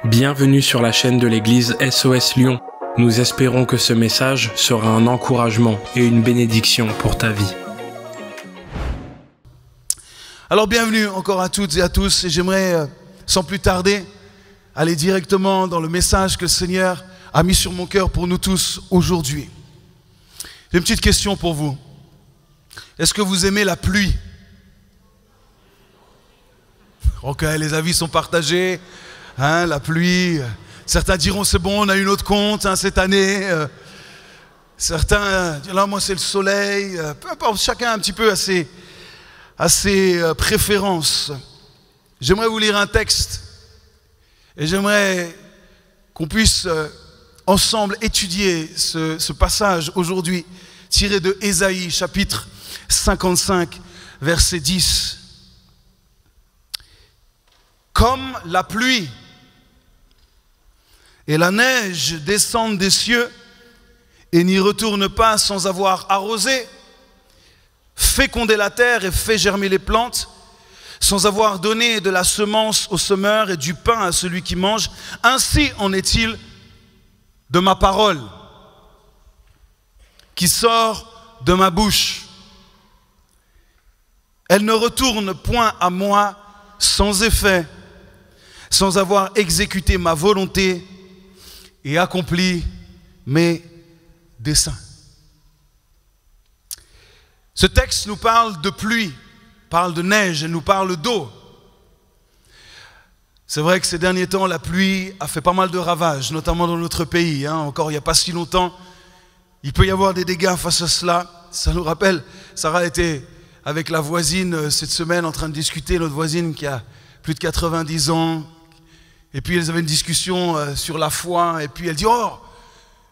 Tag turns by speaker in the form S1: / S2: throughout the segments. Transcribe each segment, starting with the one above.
S1: Bienvenue sur la chaîne de l'église SOS Lyon. Nous espérons que ce message sera un encouragement et une bénédiction pour ta vie.
S2: Alors bienvenue encore à toutes et à tous, et j'aimerais sans plus tarder aller directement dans le message que le Seigneur a mis sur mon cœur pour nous tous aujourd'hui. J'ai une petite question pour vous. Est-ce que vous aimez la pluie? Ok, les avis sont partagés. La pluie. Certains diront c'est bon, on a une autre compte cette année. Certains diront là, moi c'est le soleil. Peu importe, chacun a un petit peu à ses préférences. J'aimerais vous lire un texte et j'aimerais qu'on puisse ensemble étudier ce passage aujourd'hui tiré de Ésaïe chapitre 55 verset 10. Comme la pluie et la neige descendent des cieux et n'y retournent pas sans avoir arrosé, fécondé la terre et fait germer les plantes, sans avoir donné de la semence au semeur et du pain à celui qui mange, ainsi en est-il de ma parole qui sort de ma bouche. Elle ne retourne point à moi sans effet, sans avoir exécuté ma volonté et accompli mes desseins. Ce texte nous parle de pluie, parle de neige, nous parle d'eau. C'est vrai que ces derniers temps, la pluie a fait pas mal de ravages, notamment dans notre pays. Encore il n'y a pas si longtemps, il peut y avoir des dégâts face à cela. Ça nous rappelle, Sarah était avec la voisine cette semaine en train de discuter, notre voisine qui a plus de 90 ans. Et puis elles avaient une discussion sur la foi. Et puis elle dit, oh,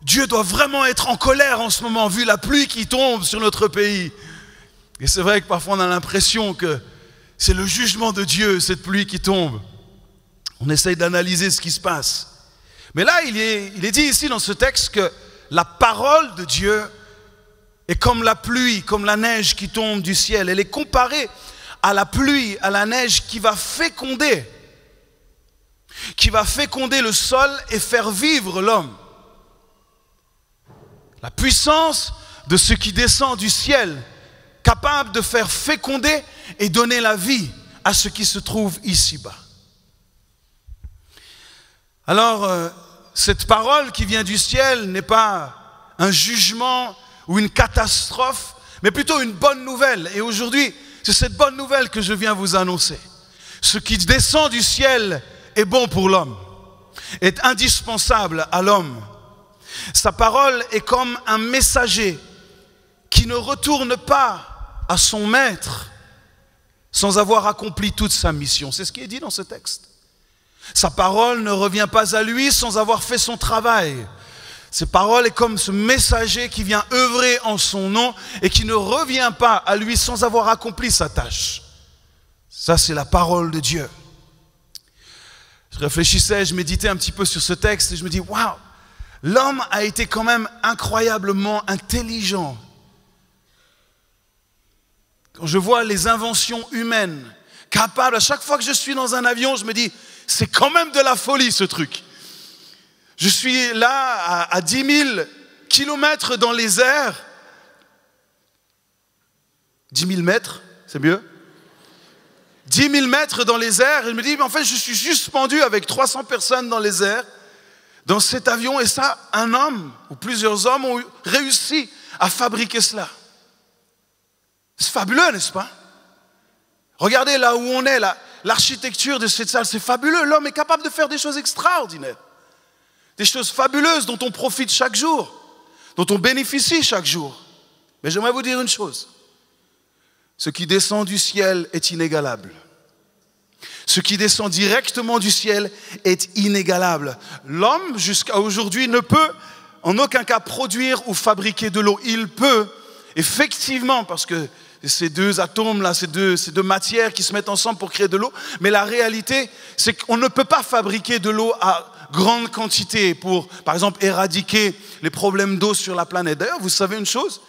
S2: Dieu doit vraiment être en colère en ce moment, vu la pluie qui tombe sur notre pays. Et c'est vrai que parfois on a l'impression que c'est le jugement de Dieu, cette pluie qui tombe. On essaye d'analyser ce qui se passe. Mais là, il est dit ici dans ce texte que la parole de Dieu est comme la pluie, comme la neige qui tombe du ciel. Elle est comparée à la pluie, à la neige qui va féconder le sol et faire vivre l'homme. La puissance de ce qui descend du ciel, capable de faire féconder et donner la vie à ce qui se trouve ici-bas. Alors, cette parole qui vient du ciel n'est pas un jugement ou une catastrophe, mais plutôt une bonne nouvelle. Et aujourd'hui, c'est cette bonne nouvelle que je viens vous annoncer. Ce qui descend du ciel est bon pour l'homme, est indispensable à l'homme. Sa parole est comme un messager qui ne retourne pas à son maître sans avoir accompli toute sa mission. C'est ce qui est dit dans ce texte. Sa parole ne revient pas à lui sans avoir fait son travail. Sa parole est comme ce messager qui vient œuvrer en son nom et qui ne revient pas à lui sans avoir accompli sa tâche. Ça, c'est la parole de Dieu. Je réfléchissais, je méditais un petit peu sur ce texte et je me dis, waouh, l'homme a été quand même incroyablement intelligent. Quand je vois les inventions humaines, capables, à chaque fois que je suis dans un avion, je me dis, c'est quand même de la folie ce truc. Je suis là à 10 000 kilomètres dans les airs. 10 000 mètres, c'est mieux. 10 000 mètres dans les airs, et je me dis, mais en fait, je suis suspendu avec 300 personnes dans les airs, dans cet avion, et ça, un homme, ou plusieurs hommes ont réussi à fabriquer cela. C'est fabuleux, n'est-ce pas? Regardez là où on est, l'architecture de cette salle, c'est fabuleux. L'homme est capable de faire des choses extraordinaires, des choses fabuleuses dont on profite chaque jour, dont on bénéficie chaque jour. Mais j'aimerais vous dire une chose. Ce qui descend du ciel est inégalable. Ce qui descend directement du ciel est inégalable. L'homme, jusqu'à aujourd'hui, ne peut en aucun cas produire ou fabriquer de l'eau. Il peut, effectivement, parce que ces deux atomes-là, ces deux matières qui se mettent ensemble pour créer de l'eau, mais la réalité, c'est qu'on ne peut pas fabriquer de l'eau à grande quantité pour, par exemple, éradiquer les problèmes d'eau sur la planète. D'ailleurs, vous savez une chose,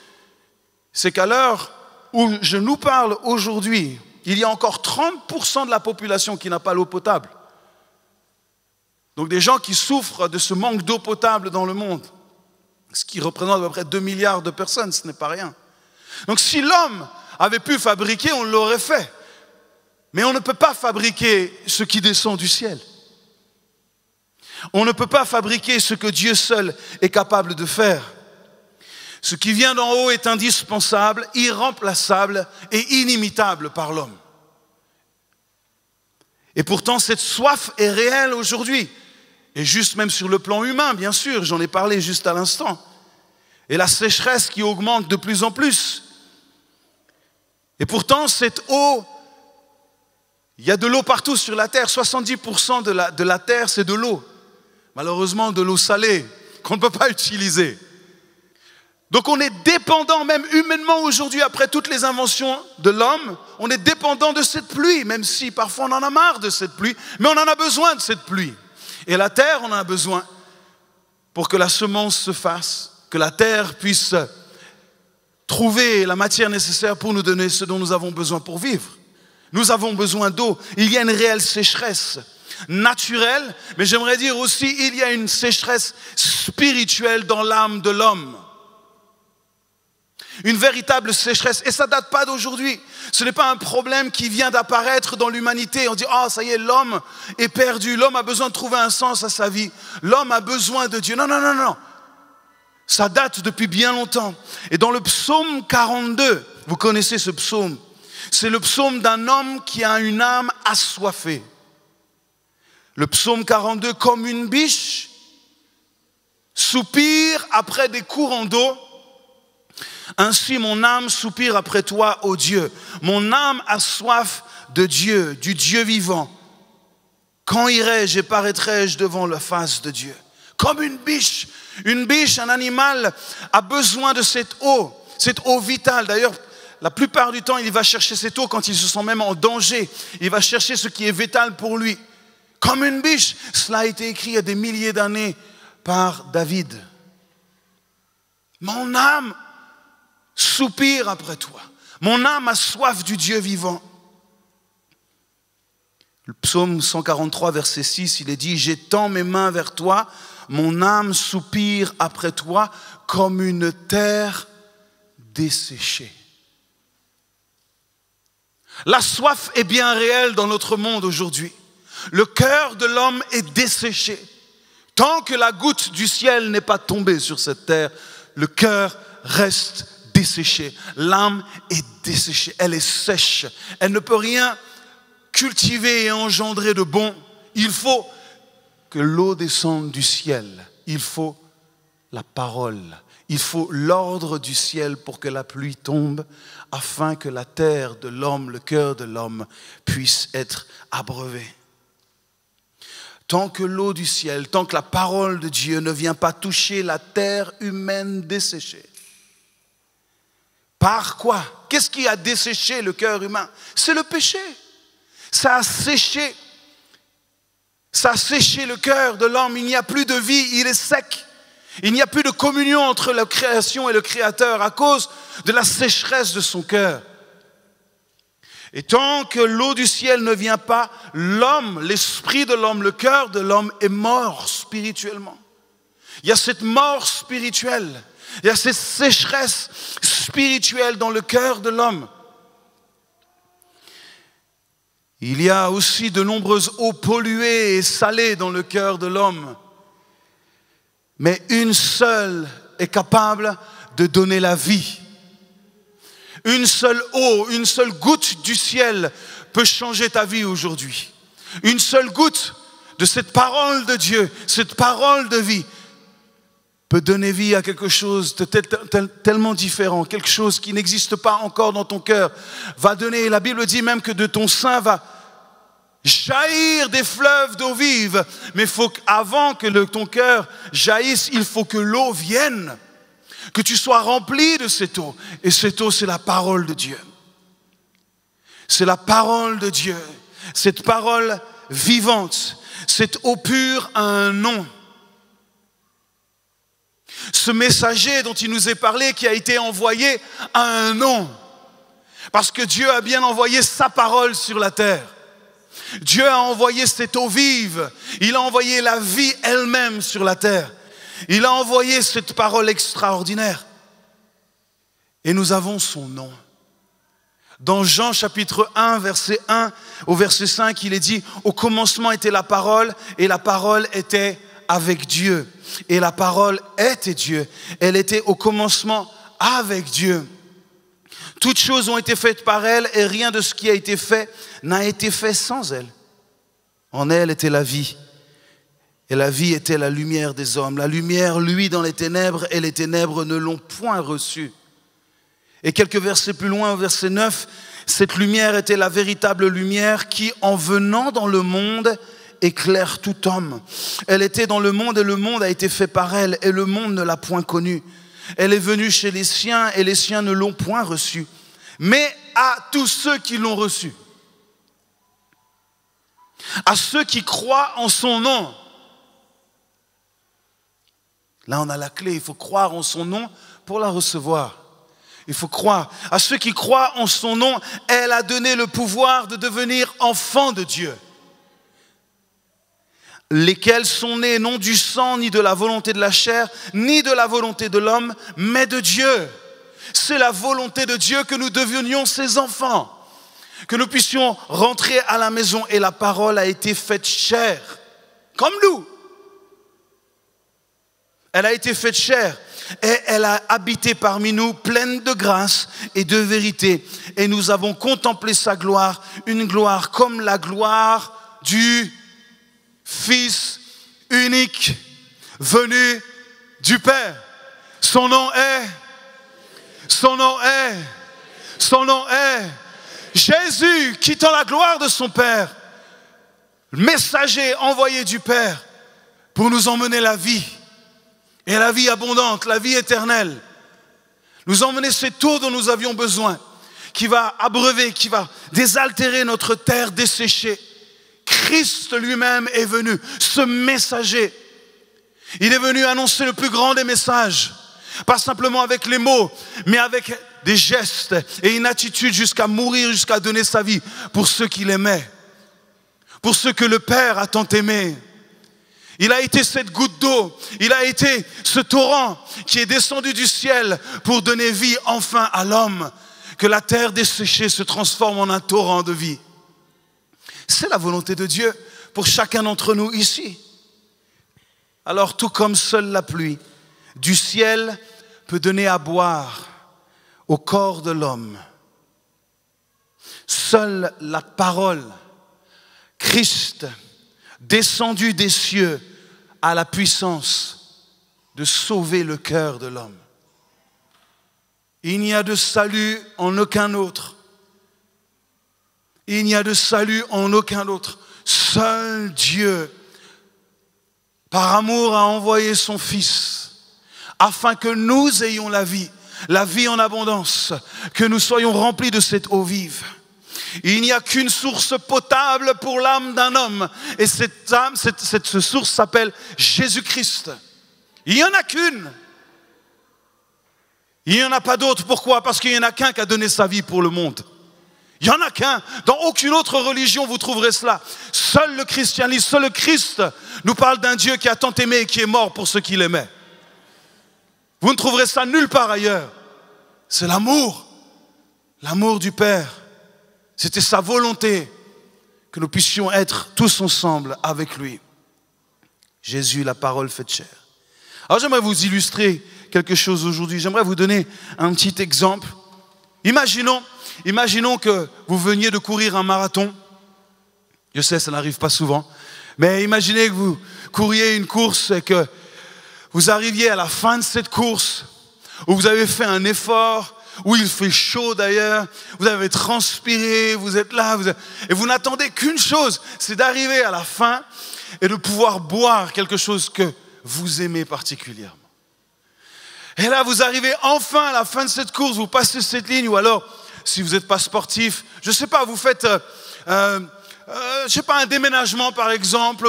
S2: c'est qu'à l'heure où je nous parle aujourd'hui, il y a encore 30% de la population qui n'a pas l'eau potable. Donc des gens qui souffrent de ce manque d'eau potable dans le monde, ce qui représente à peu près 2 milliards de personnes, ce n'est pas rien. Donc si l'homme avait pu fabriquer, on l'aurait fait. Mais on ne peut pas fabriquer ce qui descend du ciel. On ne peut pas fabriquer ce que Dieu seul est capable de faire. Ce qui vient d'en haut est indispensable, irremplaçable et inimitable par l'homme. Et pourtant, cette soif est réelle aujourd'hui. Et juste même sur le plan humain, bien sûr, j'en ai parlé juste à l'instant. Et la sécheresse qui augmente de plus en plus. Et pourtant, cette eau, il y a de l'eau partout sur la terre. 70% de la terre, c'est de l'eau. Malheureusement, de l'eau salée, qu'on ne peut pas utiliser. Donc on est dépendant, même humainement aujourd'hui, après toutes les inventions de l'homme, on est dépendant de cette pluie, même si parfois on en a marre de cette pluie, mais on en a besoin de cette pluie. Et la terre, on en a besoin pour que la semence se fasse, que la terre puisse trouver la matière nécessaire pour nous donner ce dont nous avons besoin pour vivre. Nous avons besoin d'eau. Il y a une réelle sécheresse naturelle, mais j'aimerais dire aussi, il y a une sécheresse spirituelle dans l'âme de l'homme. Une véritable sécheresse. Et ça ne date pas d'aujourd'hui. Ce n'est pas un problème qui vient d'apparaître dans l'humanité. On dit, ah, ça y est, l'homme est perdu. L'homme a besoin de trouver un sens à sa vie. L'homme a besoin de Dieu. Non, non, non, non. Ça date depuis bien longtemps. Et dans le psaume 42, vous connaissez ce psaume. C'est le psaume d'un homme qui a une âme assoiffée. Le psaume 42, comme une biche, soupire après des courants d'eau. Ainsi mon âme soupire après toi, ô Dieu. Mon âme a soif de Dieu, du Dieu vivant. Quand irai-je et paraîtrai-je devant la face de Dieu? Comme une biche, un animal a besoin de cette eau vitale. D'ailleurs, la plupart du temps, il va chercher cette eau quand il se sent même en danger. Il va chercher ce qui est vital pour lui. Comme une biche, cela a été écrit il y a des milliers d'années par David. Mon âme soupire après toi. Mon âme a soif du Dieu vivant. Le psaume 143, verset 6, il est dit, j'étends mes mains vers toi, mon âme soupire après toi comme une terre desséchée. La soif est bien réelle dans notre monde aujourd'hui. Le cœur de l'homme est desséché. Tant que la goutte du ciel n'est pas tombée sur cette terre, le cœur reste desséchée. L'âme est desséchée, elle est sèche. Elle ne peut rien cultiver et engendrer de bon. Il faut que l'eau descende du ciel. Il faut la parole. Il faut l'ordre du ciel pour que la pluie tombe, afin que la terre de l'homme, le cœur de l'homme, puisse être abreuvé. Tant que l'eau du ciel, tant que la parole de Dieu ne vient pas toucher la terre humaine desséchée. Par quoi? Qu'est-ce qui a desséché le cœur humain? C'est le péché. Ça a séché le cœur de l'homme. Il n'y a plus de vie, il est sec. Il n'y a plus de communion entre la création et le Créateur à cause de la sécheresse de son cœur. Et tant que l'eau du ciel ne vient pas, l'homme, l'esprit de l'homme, le cœur de l'homme est mort spirituellement. Il y a cette mort spirituelle, il y a cette sécheresse spirituelle dans le cœur de l'homme. Il y a aussi de nombreuses eaux polluées et salées dans le cœur de l'homme. Mais une seule est capable de donner la vie. Une seule eau, une seule goutte du ciel peut changer ta vie aujourd'hui. Une seule goutte de cette parole de Dieu, cette parole de vie, peut donner vie à quelque chose de tellement différent, quelque chose qui n'existe pas encore dans ton cœur. Va donner, la Bible dit même que de ton sein va jaillir des fleuves d'eau vive. Mais avant que ton cœur jaillisse, il faut que l'eau vienne. Que tu sois rempli de cette eau. Et cette eau, c'est la parole de Dieu. C'est la parole de Dieu. Cette parole vivante. Cette eau pure a un nom. Ce messager dont il nous est parlé, qui a été envoyé, a un nom. Parce que Dieu a bien envoyé sa parole sur la terre. Dieu a envoyé cette eau vive. Il a envoyé la vie elle-même sur la terre. Il a envoyé cette parole extraordinaire. Et nous avons son nom. Dans Jean chapitre 1, verset 1 au verset 5, il est dit « Au commencement était la parole, et la parole était avec Dieu. Et la parole était Dieu. Elle était au commencement avec Dieu. Toutes choses ont été faites par elle, et rien de ce qui a été fait n'a été fait sans elle. En elle était la vie. Et la vie était la lumière des hommes. La lumière, lui, dans les ténèbres, et les ténèbres ne l'ont point reçue. » Et quelques versets plus loin, au verset 9, cette lumière était la véritable lumière qui, en venant dans le monde, éclaire tout homme. Elle était dans le monde et le monde a été fait par elle et le monde ne l'a point connue. Elle est venue chez les siens et les siens ne l'ont point reçue. Mais à tous ceux qui l'ont reçue, à ceux qui croient en son nom. Là, on a la clé, il faut croire en son nom pour la recevoir. Il faut croire. À ceux qui croient en son nom, elle a donné le pouvoir de devenir enfants de Dieu. Lesquels sont nés non du sang, ni de la volonté de la chair, ni de la volonté de l'homme, mais de Dieu. C'est la volonté de Dieu que nous devenions ses enfants, que nous puissions rentrer à la maison et la parole a été faite chair, comme nous. Elle a été faite chair et elle a habité parmi nous pleine de grâce et de vérité. Et nous avons contemplé sa gloire, une gloire comme la gloire du Fils unique venu du Père. Son nom est Jésus, quittant la gloire de son Père, messager envoyé du Père pour nous emmener la vie. Et la vie abondante, la vie éternelle. Nous emmener cette eau dont nous avions besoin, qui va abreuver, qui va désaltérer notre terre desséchée. Christ lui-même est venu, ce messager. Il est venu annoncer le plus grand des messages. Pas simplement avec les mots, mais avec des gestes et une attitude jusqu'à mourir, jusqu'à donner sa vie pour ceux qu'il aimait. Pour ceux que le Père a tant aimés. Il a été cette goutte d'eau, il a été ce torrent qui est descendu du ciel pour donner vie enfin à l'homme. Que la terre desséchée se transforme en un torrent de vie. C'est la volonté de Dieu pour chacun d'entre nous ici. Alors tout comme seule la pluie du ciel peut donner à boire au corps de l'homme, seule la parole, Christ, descendu des cieux, a la puissance de sauver le cœur de l'homme. Il n'y a de salut en aucun autre. Il n'y a de salut en aucun autre. Seul Dieu, par amour, a envoyé son Fils, afin que nous ayons la vie en abondance, que nous soyons remplis de cette eau vive. Il n'y a qu'une source potable pour l'âme d'un homme. Et cette âme, cette source s'appelle Jésus-Christ. Il n'y en a qu'une. Il n'y en a pas d'autre. Pourquoi? Parce qu'il n'y en a qu'un qui a donné sa vie pour le monde. Il n'y en a qu'un. Dans aucune autre religion vous trouverez cela. Seul le christianisme, seul le Christ nous parle d'un Dieu qui a tant aimé et qui est mort pour ceux qu'il aimait. Vous ne trouverez ça nulle part ailleurs. C'est l'amour. L'amour du Père. C'était sa volonté que nous puissions être tous ensemble avec lui. Jésus, la parole faite chair. Alors j'aimerais vous illustrer quelque chose aujourd'hui. J'aimerais vous donner un petit exemple. Imaginons que vous veniez de courir un marathon. Je sais, ça n'arrive pas souvent. Mais imaginez que vous couriez une course et que vous arriviez à la fin de cette course où vous avez fait un effort, où il fait chaud d'ailleurs, vous avez transpiré, vous êtes là, et vous n'attendez qu'une chose, c'est d'arriver à la fin et de pouvoir boire quelque chose que vous aimez particulièrement. Et là, vous arrivez enfin à la fin de cette course, vous passez cette ligne, ou alors, si vous n'êtes pas sportif, je ne sais pas, vous faites, un déménagement par exemple,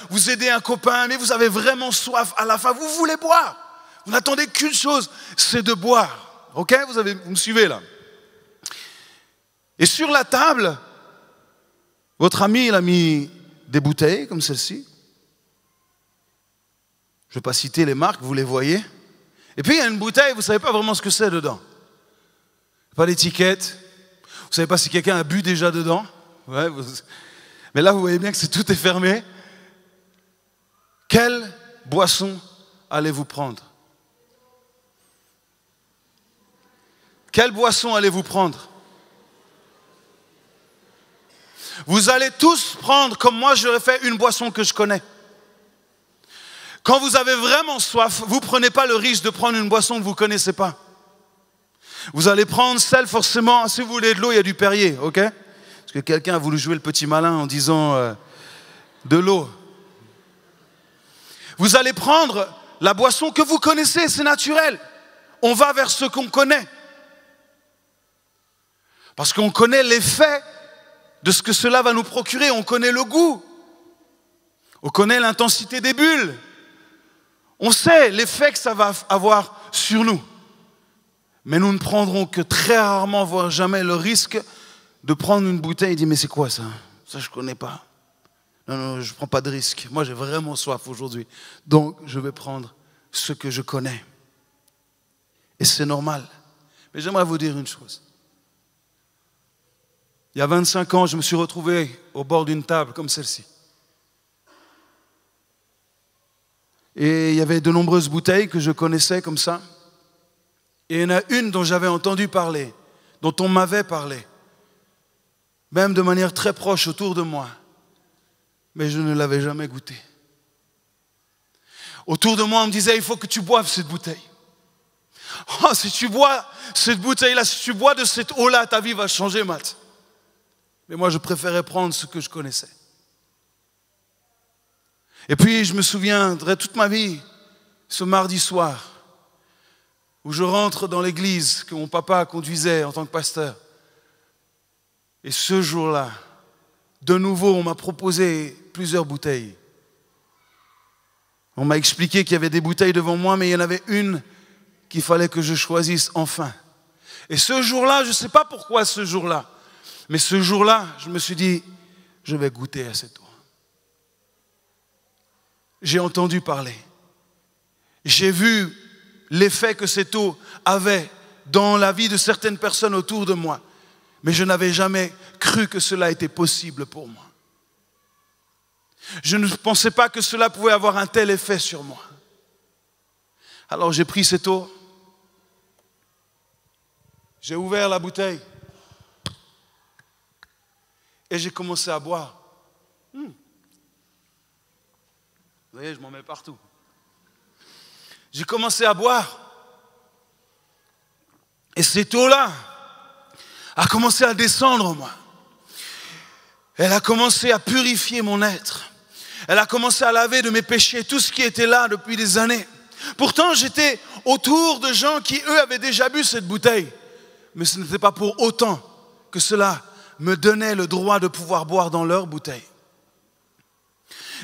S2: vous aidez un copain, mais vous avez vraiment soif à la fin, vous voulez boire. Vous n'attendez qu'une chose, c'est de boire. Ok, vous me suivez là. Et sur la table, Votre ami, il a mis des bouteilles comme celle-ci. Je ne vais pas citer les marques, vous les voyez. Et puis il y a une bouteille, vous ne savez pas vraiment ce que c'est dedans. Pas d'étiquette. Vous ne savez pas si quelqu'un a bu déjà dedans. Ouais, mais là, vous voyez bien que tout est fermé. Quelle boisson allez-vous prendre? Quelle boisson allez-vous prendre? Vous allez tous prendre, comme moi j'aurais fait, une boisson que je connais. Quand vous avez vraiment soif, vous ne prenez pas le risque de prendre une boisson que vous ne connaissez pas. Vous allez prendre celle forcément, si vous voulez de l'eau, il y a du Perrier, ok? Parce que quelqu'un a voulu jouer le petit malin en disant de l'eau. Vous allez prendre la boisson que vous connaissez, c'est naturel. On va vers ce qu'on connaît. Parce qu'on connaît l'effet de ce que cela va nous procurer. On connaît le goût. On connaît l'intensité des bulles. On sait l'effet que ça va avoir sur nous. Mais nous ne prendrons que très rarement, voire jamais, le risque de prendre une bouteille et dire « Mais c'est quoi ça? Ça, je ne connais pas. Non, non, je ne prends pas de risque. Moi, j'ai vraiment soif aujourd'hui. Donc, je vais prendre ce que je connais. » Et c'est normal. Mais j'aimerais vous dire une chose. Il y a 25 ans, je me suis retrouvé au bord d'une table comme celle-ci. Et il y avait de nombreuses bouteilles que je connaissais comme ça. Et il y en a une dont j'avais entendu parler, dont on m'avait parlé, même de manière très proche autour de moi. Mais je ne l'avais jamais goûtée. Autour de moi, on me disait, il faut que tu boives cette bouteille. Oh, si tu bois cette bouteille-là, si tu bois de cette eau-là, ta vie va changer, Matt. Mais moi, je préférais prendre ce que je connaissais. Et puis, je me souviendrai toute ma vie, ce mardi soir, où je rentre dans l'église que mon papa conduisait en tant que pasteur. Et ce jour-là, de nouveau, on m'a proposé plusieurs bouteilles. On m'a expliqué qu'il y avait des bouteilles devant moi, mais il y en avait une qu'il fallait que je choisisse enfin. Et ce jour-là, je ne sais pas pourquoi ce jour-là, mais ce jour-là, je me suis dit, je vais goûter à cette eau. J'ai entendu parler. J'ai vu l'effet que cette eau avait dans la vie de certaines personnes autour de moi. Mais je n'avais jamais cru que cela était possible pour moi. Je ne pensais pas que cela pouvait avoir un tel effet sur moi. Alors j'ai pris cette eau. J'ai ouvert la bouteille. Et j'ai commencé à boire. Vous voyez, je m'en mets partout. J'ai commencé à boire. Et cette eau-là a commencé à descendre en moi. Elle a commencé à purifier mon être. Elle a commencé à laver de mes péchés tout ce qui était là depuis des années. Pourtant, j'étais autour de gens qui, eux, avaient déjà bu cette bouteille. Mais ce n'était pas pour autant que cela me donnait le droit de pouvoir boire dans leur bouteille.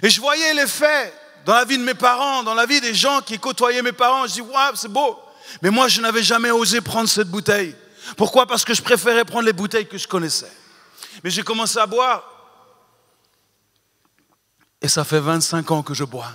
S2: Et je voyais l'effet dans la vie de mes parents, dans la vie des gens qui côtoyaient mes parents. Je dis, waouh, c'est beau. Mais moi, je n'avais jamais osé prendre cette bouteille. Pourquoi? Parce que je préférais prendre les bouteilles que je connaissais. Mais j'ai commencé à boire. Et ça fait 25 ans que je bois.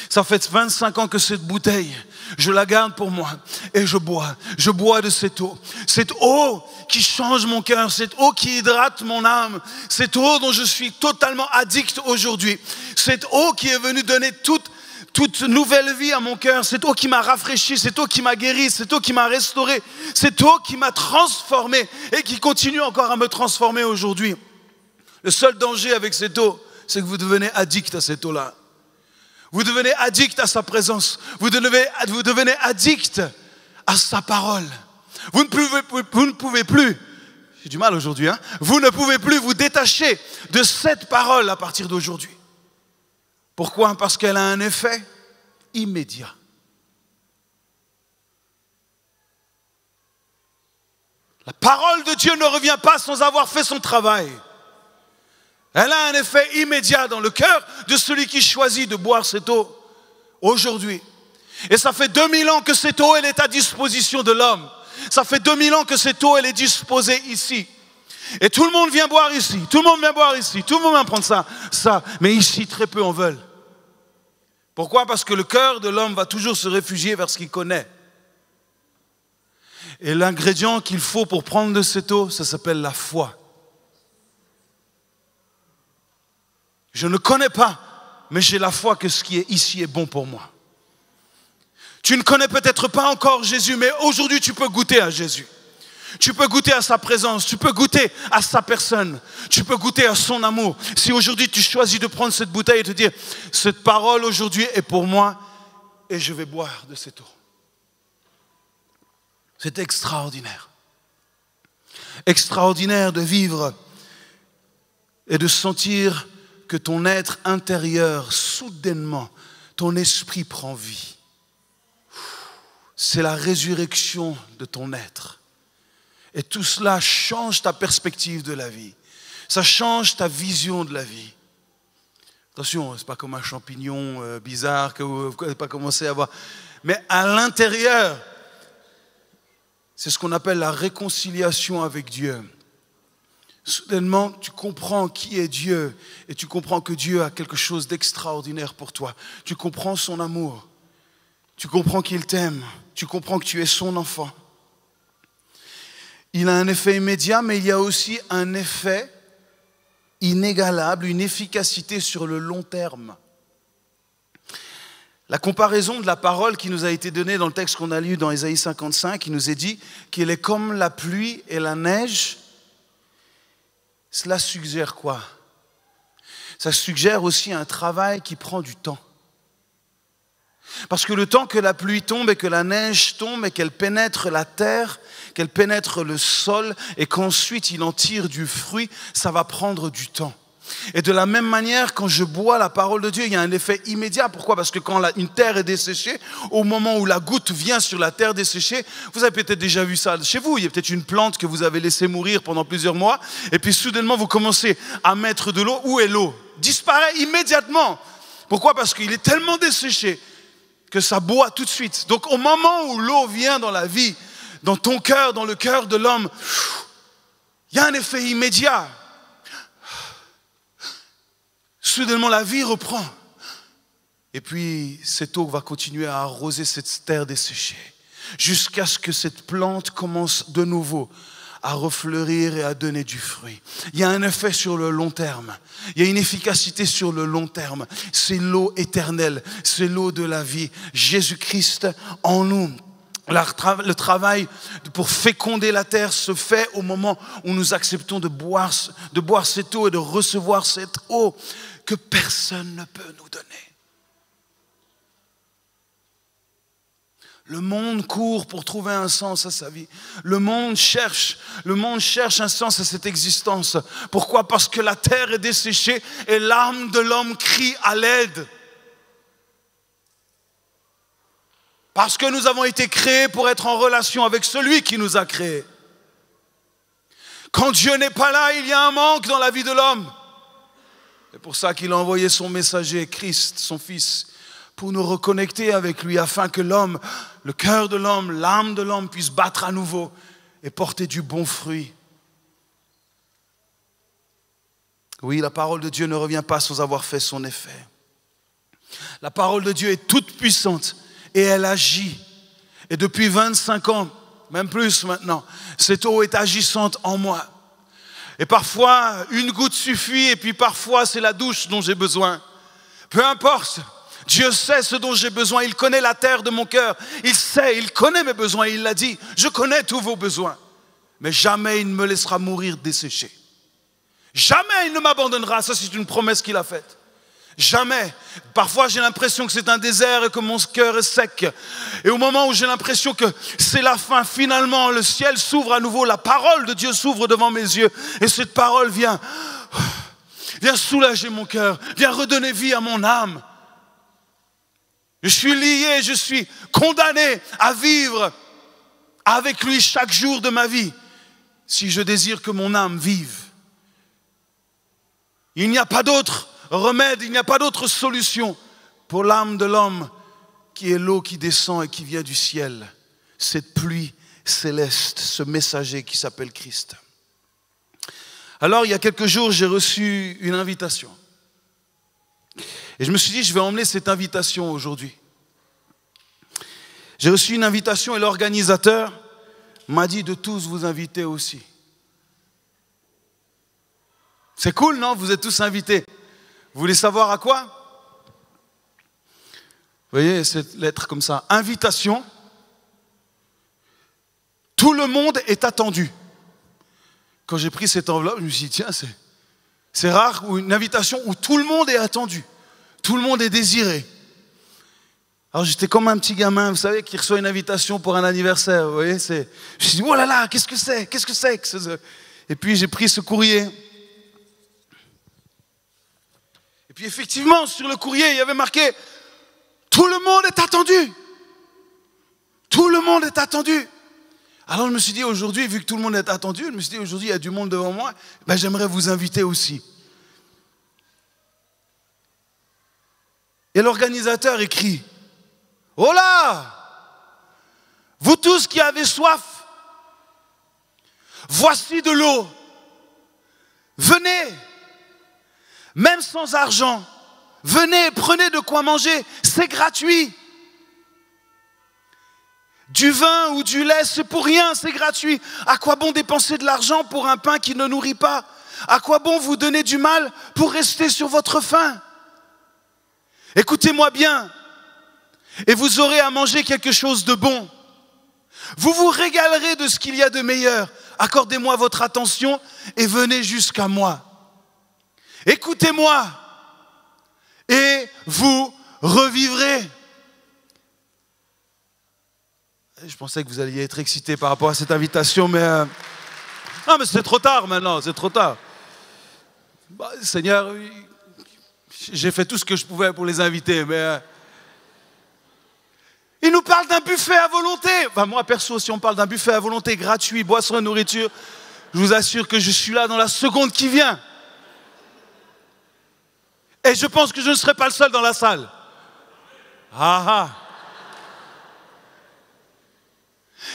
S2: Ça fait 25 ans que cette bouteille, je la garde pour moi. Et je bois. Je bois de cette eau. Cette eau qui change mon cœur. Cette eau qui hydrate mon âme. Cette eau dont je suis totalement addict aujourd'hui. Cette eau qui est venue donner toute nouvelle vie à mon cœur. Cette eau qui m'a rafraîchi. Cette eau qui m'a guéri. Cette eau qui m'a restauré. Cette eau qui m'a transformé. Et qui continue encore à me transformer aujourd'hui. Le seul danger avec cette eau, c'est que vous devenez addict à cette eau-là. Vous devenez addict à sa présence. Vous devenez addict à sa parole. Vous ne pouvez plus, j'ai du mal aujourd'hui, vous ne pouvez plus vous détacher de cette parole à partir d'aujourd'hui. Pourquoi? Parce qu'elle a un effet immédiat. La parole de Dieu ne revient pas sans avoir fait son travail. Elle a un effet immédiat dans le cœur de celui qui choisit de boire cette eau aujourd'hui. Et ça fait 2000 ans que cette eau, elle est à disposition de l'homme. Ça fait 2000 ans que cette eau, elle est disposée ici. Et tout le monde vient boire ici, tout le monde vient boire ici, tout le monde vient prendre ça. Mais ici, très peu en veulent. Pourquoi? Parce que le cœur de l'homme va toujours se réfugier vers ce qu'il connaît. Et l'ingrédient qu'il faut pour prendre de cette eau, ça s'appelle la foi. Je ne connais pas, mais j'ai la foi que ce qui est ici est bon pour moi. Tu ne connais peut-être pas encore Jésus, mais aujourd'hui tu peux goûter à Jésus. Tu peux goûter à sa présence, tu peux goûter à sa personne, tu peux goûter à son amour. Si aujourd'hui tu choisis de prendre cette bouteille et te dire, cette parole aujourd'hui est pour moi et je vais boire de cette eau. C'est extraordinaire. Extraordinaire de vivre et de sentir que ton être intérieur, soudainement, ton esprit prend vie. C'est la résurrection de ton être. Et tout cela change ta perspective de la vie. Ça change ta vision de la vie. Attention, ce n'est pas comme un champignon bizarre que vous n'avez pas commencé à voir. Mais à l'intérieur, c'est ce qu'on appelle la réconciliation avec Dieu. Soudainement, tu comprends qui est Dieu et tu comprends que Dieu a quelque chose d'extraordinaire pour toi. Tu comprends son amour. Tu comprends qu'il t'aime. Tu comprends que tu es son enfant. Il a un effet immédiat, mais il y a aussi un effet inégalable, une efficacité sur le long terme. La comparaison de la parole qui nous a été donnée dans le texte qu'on a lu dans Ésaïe 55, il nous est dit qu'elle est comme la pluie et la neige. Cela suggère quoi? Ça suggère aussi un travail qui prend du temps. Parce que le temps que la pluie tombe et que la neige tombe et qu'elle pénètre la terre, qu'elle pénètre le sol et qu'ensuite il en tire du fruit, ça va prendre du temps. Et de la même manière, quand je bois la parole de Dieu, il y a un effet immédiat. Pourquoi? Parce que quand une terre est desséchée, au moment où la goutte vient sur la terre desséchée, vous avez peut-être déjà vu ça chez vous. Il y a peut-être une plante que vous avez laissée mourir pendant plusieurs mois. Et puis soudainement, vous commencez à mettre de l'eau. Où est l'eau? Disparaît immédiatement. Pourquoi? Parce qu'il est tellement desséché que ça boit tout de suite. Donc au moment où l'eau vient dans la vie, dans ton cœur, dans le cœur de l'homme, il y a un effet immédiat. Soudainement, la vie reprend. Et puis, cette eau va continuer à arroser cette terre desséchée jusqu'à ce que cette plante commence de nouveau à refleurir et à donner du fruit. Il y a un effet sur le long terme. Il y a une efficacité sur le long terme. C'est l'eau éternelle, c'est l'eau de la vie. Jésus-Christ en nous. Le travail pour féconder la terre se fait au moment où nous acceptons de boire cette eau et de recevoir cette eau que personne ne peut nous donner. Le monde court pour trouver un sens à sa vie. Le monde cherche un sens à cette existence. Pourquoi? Parce que la terre est desséchée et l'âme de l'homme crie à l'aide. Parce que nous avons été créés pour être en relation avec celui qui nous a créés. Quand Dieu n'est pas là, il y a un manque dans la vie de l'homme. C'est pour ça qu'il a envoyé son messager, Christ, son Fils, pour nous reconnecter avec lui, afin que l'homme, le cœur de l'homme, l'âme de l'homme puisse battre à nouveau et porter du bon fruit. Oui, la parole de Dieu ne revient pas sans avoir fait son effet. La parole de Dieu est toute puissante et elle agit. Et depuis 25 ans, même plus maintenant, cette eau est agissante en moi. Et parfois, une goutte suffit, et puis parfois, c'est la douche dont j'ai besoin. Peu importe, Dieu sait ce dont j'ai besoin. Il connaît la terre de mon cœur. Il sait, il connaît mes besoins. Il l'a dit, je connais tous vos besoins. Mais jamais il ne me laissera mourir desséché. Jamais il ne m'abandonnera. Ça, c'est une promesse qu'il a faite. Jamais. Parfois, j'ai l'impression que c'est un désert et que mon cœur est sec. Et au moment où j'ai l'impression que c'est la fin, finalement, le ciel s'ouvre à nouveau. La parole de Dieu s'ouvre devant mes yeux. Et cette parole vient soulager mon cœur, vient redonner vie à mon âme. Je suis lié, je suis condamné à vivre avec lui chaque jour de ma vie, si je désire que mon âme vive. Il n'y a pas d'autre remède, il n'y a pas d'autre solution pour l'âme de l'homme qui est l'eau qui descend et qui vient du ciel. Cette pluie céleste, ce messager qui s'appelle Christ. Alors, il y a quelques jours, j'ai reçu une invitation. Et je me suis dit, je vais emmener cette invitation aujourd'hui. J'ai reçu une invitation et l'organisateur m'a dit de tous vous inviter aussi. C'est cool, non? Vous êtes tous invités. Vous voulez savoir à quoi? Vous voyez cette lettre comme ça. Invitation. Tout le monde est attendu. Quand j'ai pris cette enveloppe, je me suis dit, tiens, c'est rare, une invitation où tout le monde est attendu. Tout le monde est désiré. Alors j'étais comme un petit gamin, vous savez, qui reçoit une invitation pour un anniversaire. Vous voyez, je me suis dit, oh là là, qu'est-ce que c'est? Qu'est-ce que c'est? Et puis j'ai pris ce courrier. Et puis effectivement, sur le courrier, il y avait marqué, tout le monde est attendu. Tout le monde est attendu. Alors je me suis dit aujourd'hui, vu que tout le monde est attendu, je me suis dit aujourd'hui il y a du monde devant moi, ben, j'aimerais vous inviter aussi. Et l'organisateur écrit, oh là, vous tous qui avez soif, voici de l'eau, venez, même sans argent, venez, prenez de quoi manger, c'est gratuit. Du vin ou du lait, c'est pour rien, c'est gratuit. À quoi bon dépenser de l'argent pour un pain qui ne nourrit pas? À quoi bon vous donner du mal pour rester sur votre faim? Écoutez-moi bien, et vous aurez à manger quelque chose de bon. Vous vous régalerez de ce qu'il y a de meilleur. Accordez-moi votre attention et venez jusqu'à moi. Écoutez-moi et vous revivrez. Je pensais que vous alliez être excités par rapport à cette invitation, mais... Non, mais c'est trop tard maintenant, c'est trop tard. Bah, Seigneur, j'ai fait tout ce que je pouvais pour les inviter, mais... Il nous parle d'un buffet à volonté. Enfin, moi, perso, si on parle d'un buffet à volonté gratuit, boisson et nourriture, je vous assure que je suis là dans la seconde qui vient. Et je pense que je ne serai pas le seul dans la salle. Ah ah.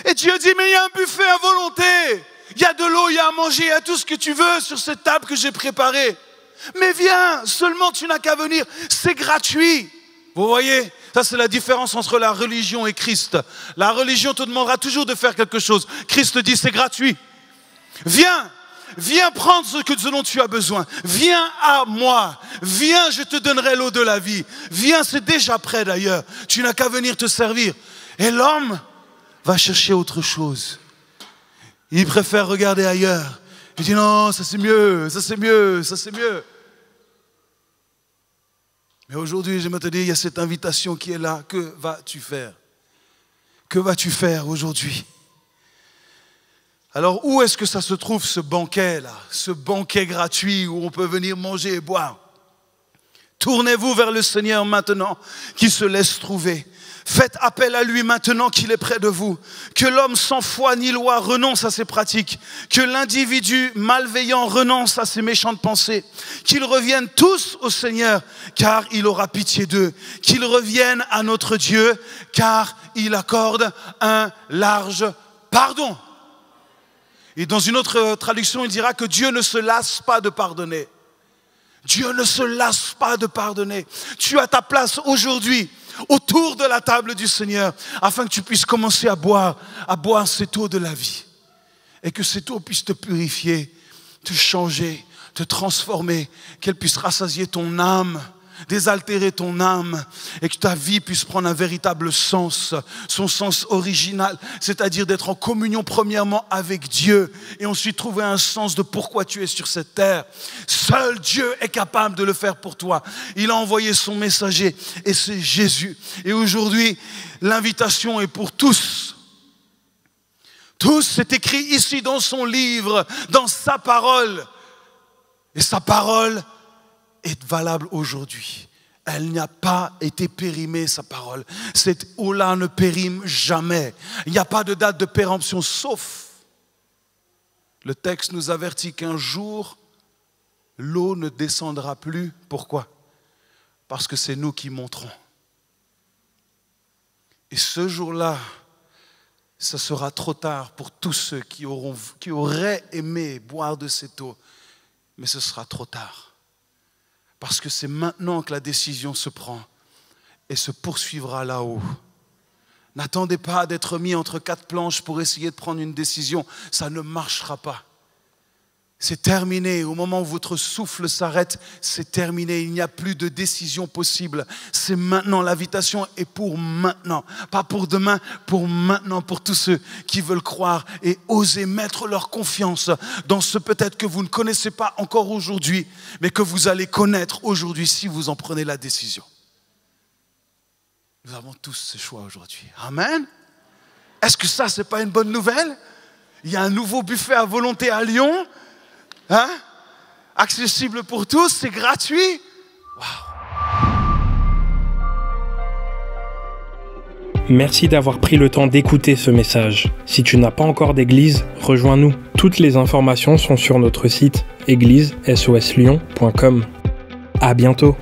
S2: Et Dieu dit, mais il y a un buffet à volonté. Il y a de l'eau, il y a à manger, il y a tout ce que tu veux sur cette table que j'ai préparée. Mais viens, seulement tu n'as qu'à venir. C'est gratuit. Vous voyez, ça c'est la différence entre la religion et Christ. La religion te demandera toujours de faire quelque chose. Christ dit, c'est gratuit. Viens. Viens prendre ce dont tu as besoin. Viens à moi. Viens, je te donnerai l'eau de la vie. Viens, c'est déjà prêt d'ailleurs. Tu n'as qu'à venir te servir. Et l'homme va chercher autre chose. Il préfère regarder ailleurs. Il dit non, ça c'est mieux, ça c'est mieux, ça c'est mieux. Mais aujourd'hui, j'aimerais te dire, il y a cette invitation qui est là. Que vas-tu faire? Que vas-tu faire aujourd'hui? Alors, où est-ce que ça se trouve, ce banquet-là? Ce banquet gratuit où on peut venir manger et boire? Tournez-vous vers le Seigneur maintenant, qui se laisse trouver. Faites appel à lui maintenant qu'il est près de vous. Que l'homme sans foi ni loi renonce à ses pratiques. Que l'individu malveillant renonce à ses méchantes pensées. Qu'ils reviennent tous au Seigneur, car il aura pitié d'eux. Qu'ils reviennent à notre Dieu, car il accorde un large pardon. Et dans une autre traduction, il dira que Dieu ne se lasse pas de pardonner. Dieu ne se lasse pas de pardonner. Tu as ta place aujourd'hui autour de la table du Seigneur afin que tu puisses commencer à boire cette eau de la vie. Et que cette eau puisse te purifier, te changer, te transformer, qu'elle puisse rassasier ton âme, désaltérer ton âme et que ta vie puisse prendre un véritable sens, son sens original, c'est-à-dire d'être en communion premièrement avec Dieu et ensuite trouver un sens de pourquoi tu es sur cette terre. Seul Dieu est capable de le faire pour toi. Il a envoyé son messager et c'est Jésus. Et aujourd'hui, l'invitation est pour tous. Tous, c'est écrit ici dans son livre, dans sa parole. Et sa parole est valable aujourd'hui. Elle n'a pas été périmée, sa parole. Cette eau-là ne périme jamais. Il n'y a pas de date de péremption, sauf le texte nous avertit qu'un jour, l'eau ne descendra plus. Pourquoi? Parce que c'est nous qui monterons. Et ce jour-là, ça sera trop tard pour tous ceux qui auraient aimé boire de cette eau, Mais ce sera trop tard. Parce que c'est maintenant que la décision se prend et se poursuivra là-haut. N'attendez pas d'être mis entre 4 planches pour essayer de prendre une décision. Ça ne marchera pas. C'est terminé. Au moment où votre souffle s'arrête, c'est terminé. Il n'y a plus de décision possible. C'est maintenant. L'invitation est pour maintenant. Pas pour demain, pour maintenant. Pour tous ceux qui veulent croire et oser mettre leur confiance dans ce peut-être que vous ne connaissez pas encore aujourd'hui, mais que vous allez connaître aujourd'hui si vous en prenez la décision. Nous avons tous ce choix aujourd'hui. Amen. Est-ce que ça, c'est pas une bonne nouvelle? Il y a un nouveau buffet à volonté à Lyon. Hein? Accessible pour tous, c'est gratuit. Wow.
S1: Merci d'avoir pris le temps d'écouter ce message. Si tu n'as pas encore d'église, rejoins-nous. Toutes les informations sont sur notre site église-soslyon.com. À bientôt.